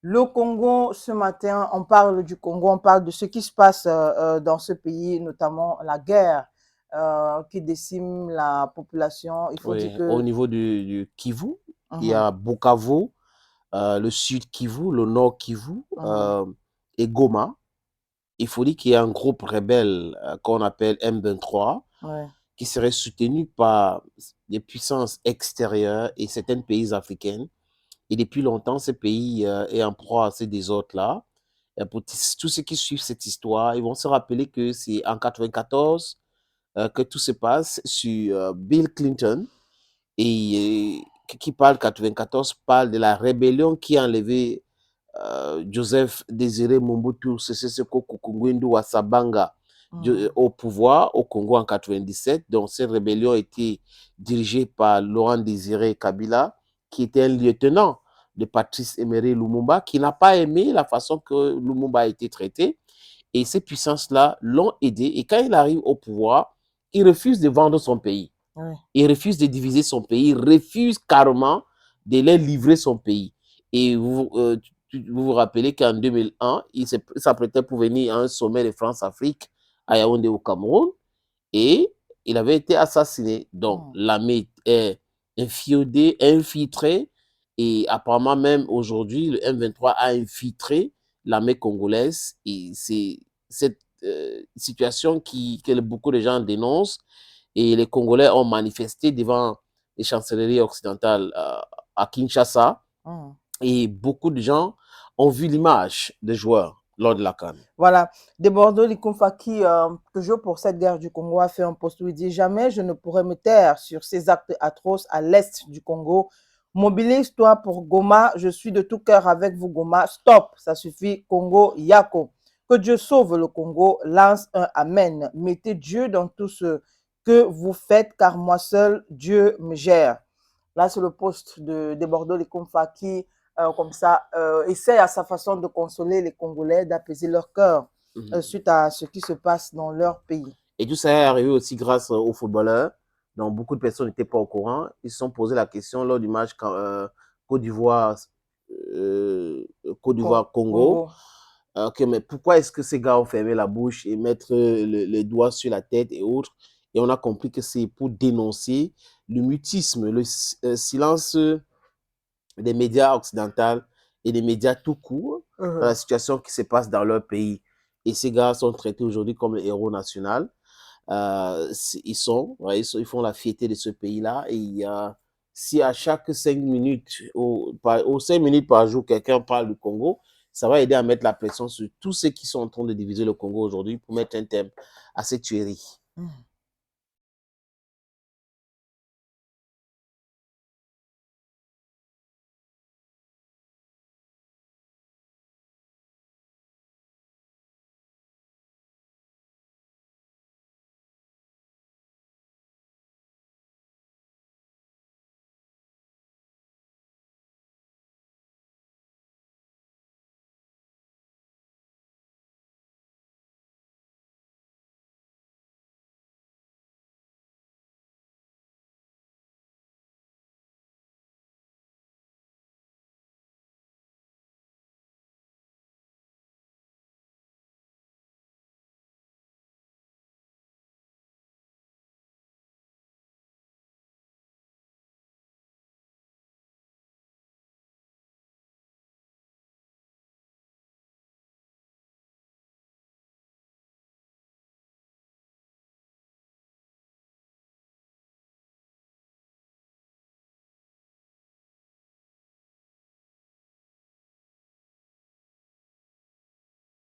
Le Congo, ce matin, on parle du Congo, on parle de ce qui se passe dans ce pays, notamment la guerre qui décime la population. Il faut dire Oui, au que... niveau du Kivu, il y Mhm, a Bukavu, le sud Kivu, le nord Kivu mhm, et Goma. Il faut dire qu'il y a un groupe rebelle qu'on appelle M23 ouais, qui serait soutenu par des puissances extérieures et certains pays africains. Et depuis longtemps, ce pays est en proie à ces désordres-là. Et pour tous ceux qui suivent cette histoire, ils vont se rappeler que c'est en 94 que tout se passe sur Bill Clinton. Et qui parle 94 parle de la rébellion qui a enlevé Joseph Désiré Mobutu Sese Seko Kuku Wasabanga mhm, au pouvoir au Congo en 97. Donc, cette rébellion a été dirigée par Laurent Désiré Kabila, qui était un lieutenant de Patrice Emery Lumumba, qui n'a pas aimé la façon que Lumumba a été traité. Et ces puissances-là l'ont aidé. Et quand il arrive au pouvoir, il refuse de vendre son pays. ouais. Il refuse de diviser son pays, il refuse carrément de leur livrer son pays. Et vous vous rappelez qu'en 2001, il s'apprêtait pour venir à un sommet de France-Afrique à Yaoundé au Cameroun et il avait été assassiné. Donc Mhm. l'armée est infiltrée et apparemment même aujourd'hui, le M23 a infiltré l'armée congolaise et c'est cette situation que beaucoup de gens dénoncent et les Congolais ont manifesté devant les chancelleries occidentales à Kinshasa. Mhm. Et beaucoup de gens ont vu l'image des joueurs lors de la CAN. Voilà, de Bordeaux, Likumfa qui, toujours pour cette guerre du Congo, a fait un post où il dit: «Jamais je ne pourrai me taire sur ces actes atroces à l'est du Congo. Mobilise-toi pour Goma, je suis de tout cœur avec vous Goma. Stop, ça suffit, Congo, Yako. Que Dieu sauve le Congo, lance un Amen. Mettez Dieu dans tout ce que vous faites, car moi seul, Dieu me gère.» Là, c'est le poste de Bordeaux, Likumfa qui comme ça, essaie à sa façon de consoler les Congolais, d'apaiser leur cœur Mhm. suite à ce qui se passe dans leur pays. Et tout ça est arrivé aussi grâce aux footballeurs, dont beaucoup de personnes n'étaient pas au courant. Ils se sont posé la question lors du match Côte d'Ivoire, euh, Côte d'Ivoire-Congo. Congo. Mais pourquoi est-ce que ces gars ont fermé la bouche et mettre les doigts sur la tête et autres? Et on a compris que c'est pour dénoncer le mutisme, le silence des médias occidentaux et des médias tout court dans la situation qui se passe dans leur pays. Et ces gars sont traités aujourd'hui comme les héros nationaux. Ils font la fierté de ce pays-là. Et si à chaque 5 minutes, ou 5 minutes par jour, quelqu'un parle du Congo, ça va aider à mettre la pression sur tous ceux qui sont en train de diviser le Congo aujourd'hui pour mettre un thème à cette tuerie.